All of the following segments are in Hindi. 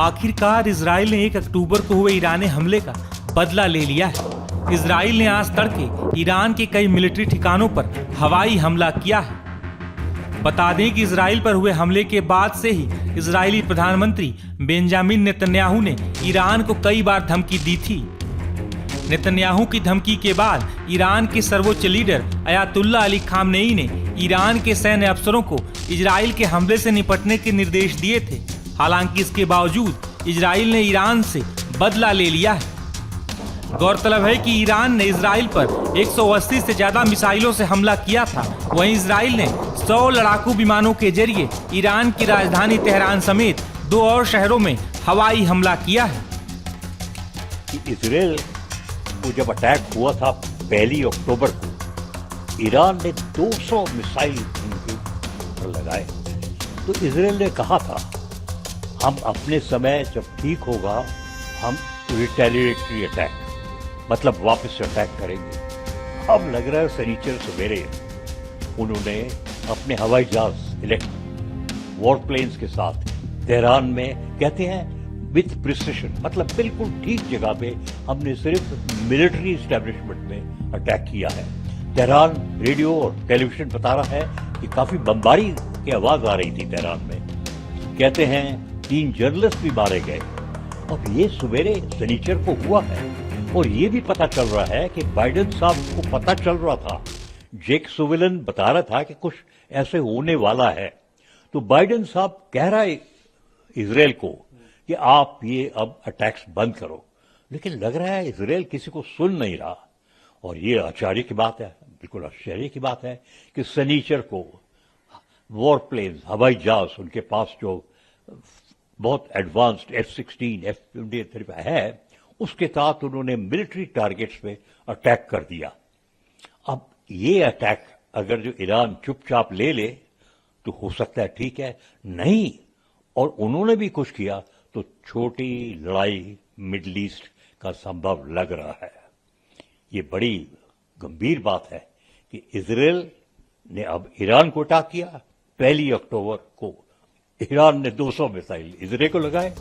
आखिरकार इजराइल ने 1 अक्टूबर को हुए ईरानी हमले का बदला ले लिया है। इजराइल ने आज तड़के ईरान के कई मिलिट्री ठिकानों पर हवाई हमला किया है। बता दें कि इजराइल पर हुए हमले के बाद से ही इजरायली प्रधानमंत्री बेंजामिन नेतन्याहू ने ईरान को कई बार धमकी दी थी। नेतन्याहू की धमकी के बाद ईरान के सर्वोच्च लीडर अयातुल्ला अली खामनेई ने ईरान के सैन्य अफसरों को इजराइल के हमले से निपटने के निर्देश दिए थे। हालांकि इसके बावजूद इजराइल ने ईरान से बदला ले लिया है। गौरतलब है कि ईरान ने इजराइल पर 180 से ज्यादा मिसाइलों से हमला किया था। वहीं इजराइल ने 100 लड़ाकू विमानों के जरिए ईरान की राजधानी तेहरान समेत 2 और शहरों में हवाई हमला किया है। इजराइल को जब अटैक हुआ था 1 अक्टूबर को, ईरान ने 200 मिसाइल उनके ऊपर लगाए। तो इजराइल ने कहा था हम अपने समय जब ठीक होगा हम रिटेलिएटरी अटैक, मतलब वापस से अटैक करेंगे। अब लग रहा है शनिचर सवेरे उन्होंने अपने हवाई जहाज वॉर प्लेन्स के साथ तेहरान में, कहते हैं विथ प्रिसिशन, मतलब बिल्कुल ठीक जगह पे हमने सिर्फ मिलिट्री एस्टेब्लिशमेंट में अटैक किया है। तेहरान रेडियो और टेलीविजन बता रहा है कि काफी बमबारी की आवाज आ रही थी तेहरान में। कहते हैं 3 जर्नलिस्ट भी मारे गए। अब ये सवेरे शनिचर को हुआ है और ये भी पता चल रहा है कि बाइडेन साहब को पता चल रहा था, जेक सुविलन बता रहा था कि कुछ ऐसे होने वाला है। तो बाइडेन साहब कह रहा है इजराइल को कि आप ये अब अटैक्स बंद करो, लेकिन लग रहा है इजराइल किसी को सुन नहीं रहा। और ये आश्चर्य की बात है, बिल्कुल आश्चर्य की बात है कि शनिचर को वॉर प्लेन्स, हवाई जहाज, उनके पास जो बहुत एडवांस्ड F-16, F-23 है, उसके साथ उन्होंने मिलिट्री टारगेट्स पे अटैक कर दिया। अब ये अटैक अगर जो ईरान चुपचाप ले ले तो हो सकता है ठीक है, नहीं और उन्होंने भी कुछ किया तो छोटी लड़ाई मिडिल ईस्ट का संभव लग रहा है। ये बड़ी गंभीर बात है कि इजराइल ने अब ईरान को अटैक किया। 1 अक्टूबर को ईरान ने 200 मिसाइल इजराइल को लगाए।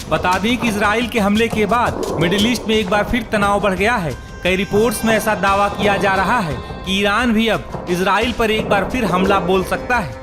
बता दें कि इजराइल के हमले के बाद मिडिल ईस्ट में एक बार फिर तनाव बढ़ गया है। कई रिपोर्ट्स में ऐसा दावा किया जा रहा है कि ईरान भी अब इजराइल पर एक बार फिर हमला बोल सकता है।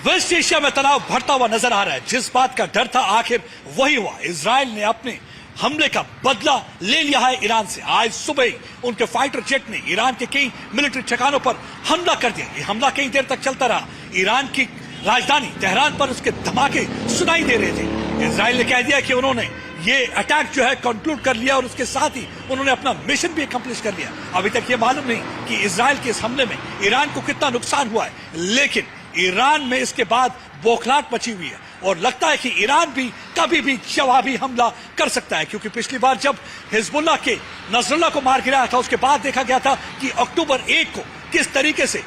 वेस्ट एशिया में तनाव बढ़ता हुआ नजर आ रहा है। जिस बात का डर था आखिर वही हुआ। इजराइल ने अपने हमले का बदला ले लिया है ईरान से। आज सुबह ही उनके फाइटर जेट ने ईरान के कई मिलिट्री ठिकानों पर हमला कर दिया। ये हमला कई देर तक चलता रहा। ईरान की राजधानी तेहरान पर उसके धमाके सुनाई दे रहे थे। इजराइल ने कह दिया कि उन्होंने ये अटैक जो है कंक्लूड कर लिया और उसके साथ ही उन्होंने अपना मिशन भी अकम्प्लिश कर लिया। अभी तक ये मालूम नहीं कि इजराइल के इस हमले में ईरान को कितना नुकसान हुआ है, लेकिन ईरान में इसके बाद बौखलाहट मची हुई है और लगता है कि ईरान भी कभी भी जवाबी हमला कर सकता है, क्योंकि पिछली बार जब हिजबुल्लाह के नसरुल्लाह को मार गिराया था उसके बाद देखा गया था कि अक्टूबर 1 को किस तरीके से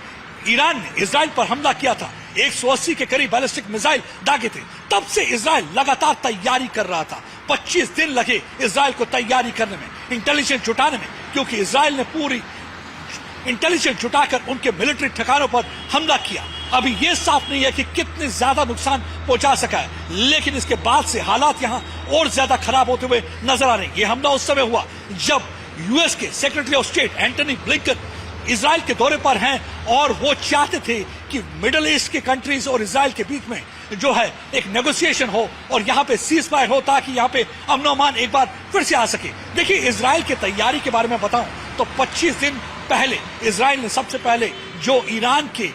ईरान ने इजराइल पर हमला किया था। 180 के करीब बैलिस्टिक मिसाइल दागे थे। तब से इजराइल लगातार तैयारी कर रहा था। 25 दिन लगे इजराइल को तैयारी करने में, इंटेलिजेंस जुटाने में, क्योंकि इजराइल ने पूरी इंटेलिजेंस जुटाकर उनके मिलिट्री ठिकानों पर हमला किया। अभी यह साफ नहीं है कि कितने ज्यादा नुकसान पहुंचा सका है, लेकिन इसके बाद से हालात यहां और ज्यादा खराब होते हुए नजर आ रहे हैं। यह हमला उस समय हुआ जब यूएस के secretary of state Antony Blinken Israel के दौरे पर हैं और वो चाहते थे कि मिडिल ईस्ट के कंट्रीज और इजराइल के बीच में जो है एक नेगोशिएशन हो और यहाँ पे सीज फायर हो, ताकि यहाँ पे अमन अमान एक बार फिर से आ सके। देखिए, इजराइल की तैयारी के बारे में बताऊं तो 25 दिन पहले इजराइल ने सबसे पहले जो ईरान के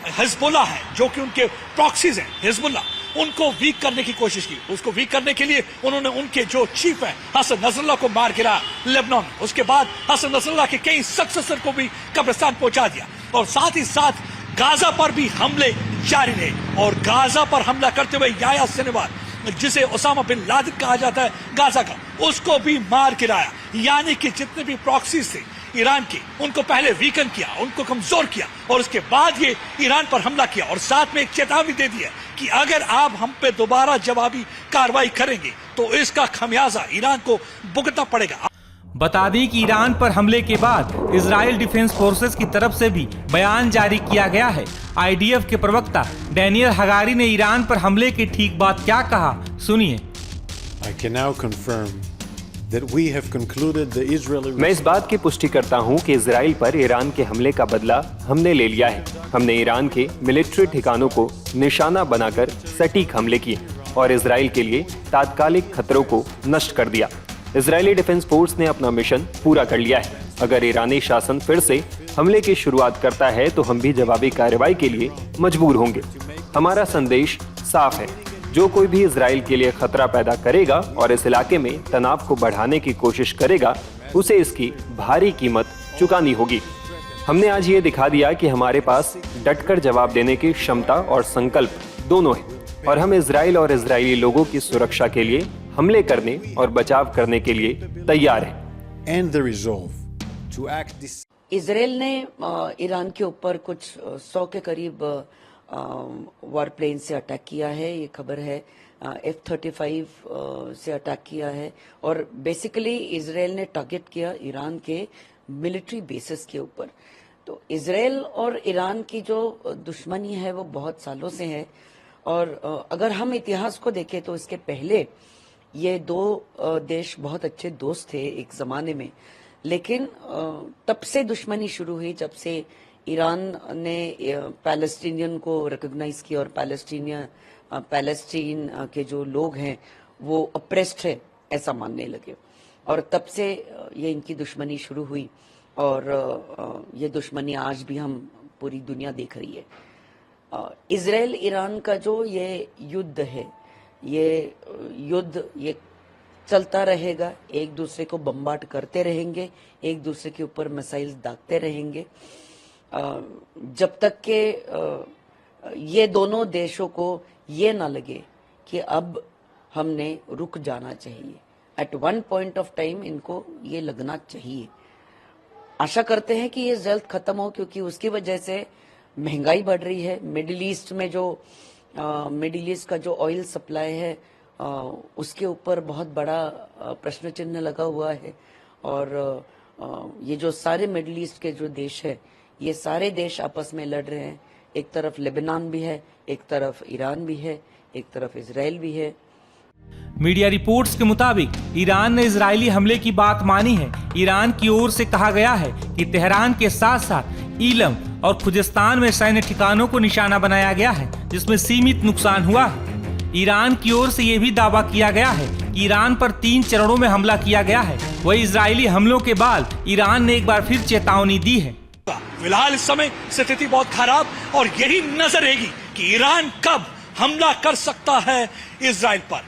हिजबुल्लाह है, जो कि उनके प्रॉक्सीज हैं हिजबुल्लाह, उनको वीक करने की कोशिश की। उसको वीक करने के लिए उन्होंने उनके जो चीफ है हसन नसरुल्लाह को मार गिराया लेबनान में। उसके बाद हसन नसरुल्लाह के कई सक्सेसर को भी कब्रिस्तान पहुंचा दिया और साथ ही साथ गाजा पर भी हमले जारी रहे। और गाजा पर हमला करते हुए याह्या सिनवार, जिसे ओसामा बिन लादेन कहा जाता है गाजा का, उसको भी मार गिराया। यानी कि जितने भी प्रॉक्सीज थे ईरान के, उनको पहले वीकन किया, उनको कमजोर किया और उसके बाद ये ईरान पर हमला किया। और साथ में एक चेतावनी दे दी है कि अगर आप हम पे दोबारा जवाबी कार्रवाई करेंगे तो इसका खमियाजा ईरान को भुगतना पड़ेगा। बता दें कि ईरान पर हमले के बाद इजराइल डिफेंस फोर्सेस की तरफ से भी बयान जारी किया गया है। आईडीएफ के प्रवक्ता डैनियल हगारी ने ईरान पर हमले की ठीक बात क्या कहा, सुनिए। I can now confirm that we have concluded the Israeli मैं इस बात की पुष्टि करता हूं कि इजराइल पर ईरान के हमले का बदला हमने ले लिया है। हमने ईरान के मिलिट्री ठिकानों को निशाना बनाकर सटीक हमले किए और इजराइल के लिए तात्कालिक खतरों को नष्ट कर दिया। इजरायली डिफेंस फोर्स ने अपना मिशन पूरा कर लिया है। अगर ईरानी शासन फिर से हमले की शुरुआत करता है तो हम भी जवाबी कार्रवाई के लिए मजबूर होंगे। हमारा संदेश साफ है, जो कोई भी इजराइल के लिए खतरा पैदा करेगा और इस इलाके में तनाव को बढ़ाने की कोशिश करेगा, उसे इसकी भारी कीमत चुकानी होगी। हमने आज ये दिखा दिया कि हमारे पास डटकर जवाब देने की क्षमता और संकल्प दोनों है और हम इजराइल और इजरायली लोगों की सुरक्षा के लिए हमले करने और बचाव करने के लिए तैयार हैं। and the resolve to act this. Israel ने ईरान के ऊपर कुछ 100 के करीब वार प्लेन से अटैक किया है, ये खबर है। F-35 से अटैक किया है और बेसिकली इजराइल ने टारगेट किया ईरान के मिलिट्री बेसिस के ऊपर। तो इजराइल और ईरान की जो दुश्मनी है वो बहुत सालों से है और अगर हम इतिहास को देखें तो इसके पहले ये दो देश बहुत अच्छे दोस्त थे एक जमाने में, लेकिन तब से दुश्मनी शुरू हुई जब से ईरान ने पैलेस्टीनियन को रिकॉग्नाइज किया और पैलेस्टीन के जो लोग हैं वो अप्रेस्ड है ऐसा मानने लगे और तब से ये इनकी दुश्मनी शुरू हुई और ये दुश्मनी आज भी हम पूरी दुनिया देख रही है। इजराइल ईरान का जो ये युद्ध है, ये युद्ध ये चलता रहेगा, एक दूसरे को बम्बार्ड करते रहेंगे, एक दूसरे के ऊपर मिसाइल्स दागते रहेंगे जब तक के ये दोनों देशों को ये ना लगे कि अब हमने रुक जाना चाहिए। At one point of time इनको ये लगना चाहिए। आशा करते हैं कि ये जल्द खत्म हो, क्योंकि उसकी वजह से महंगाई बढ़ रही है। मिडिल ईस्ट में जो मिडिल ईस्ट का जो ऑयल सप्लाई है उसके ऊपर बहुत बड़ा प्रश्न चिन्ह लगा हुआ है और ये जो सारे मिडिल ईस्ट के जो देश है ये सारे देश आपस में लड़ रहे हैं। एक तरफ लेबनान भी है, एक तरफ ईरान भी है, एक तरफ इजराइल भी है। मीडिया रिपोर्ट्स के मुताबिक ईरान ने इजरायली हमले की बात मानी है। ईरान की ओर से कहा गया है कि तेहरान के साथ साथ इलम और खुजिस्तान में सैन्य ठिकानों को निशाना बनाया गया है, जिसमें सीमित नुकसान हुआ है। ईरान की ओर से यह भी दावा किया गया है कि ईरान पर 3 चरणों में हमला किया गया है। वही इजरायली हमलों के बाद ईरान ने एक बार फिर चेतावनी दी है। फिलहाल इस समय स्थिति बहुत खराब और यही नजर रहेगी कि ईरान कब हमला कर सकता है इजराइल पर,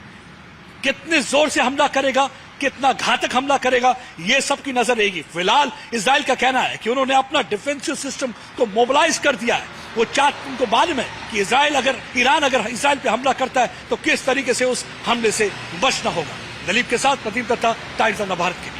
कितने जोर से हमला करेगा, कितना घातक हमला करेगा, ये सब की नजर रहेगी। फिलहाल इजराइल का कहना है कि उन्होंने अपना डिफेंसिव सिस्टम को मोबिलाइज कर दिया है। वो उनको मालूम है कि ईरान अगर इजराइल पे हमला करता है तो किस तरीके से उस हमले से बचना होगा। दलीप के साथ प्रदीप दत्ता, टाइम्स ऑफ भारत के।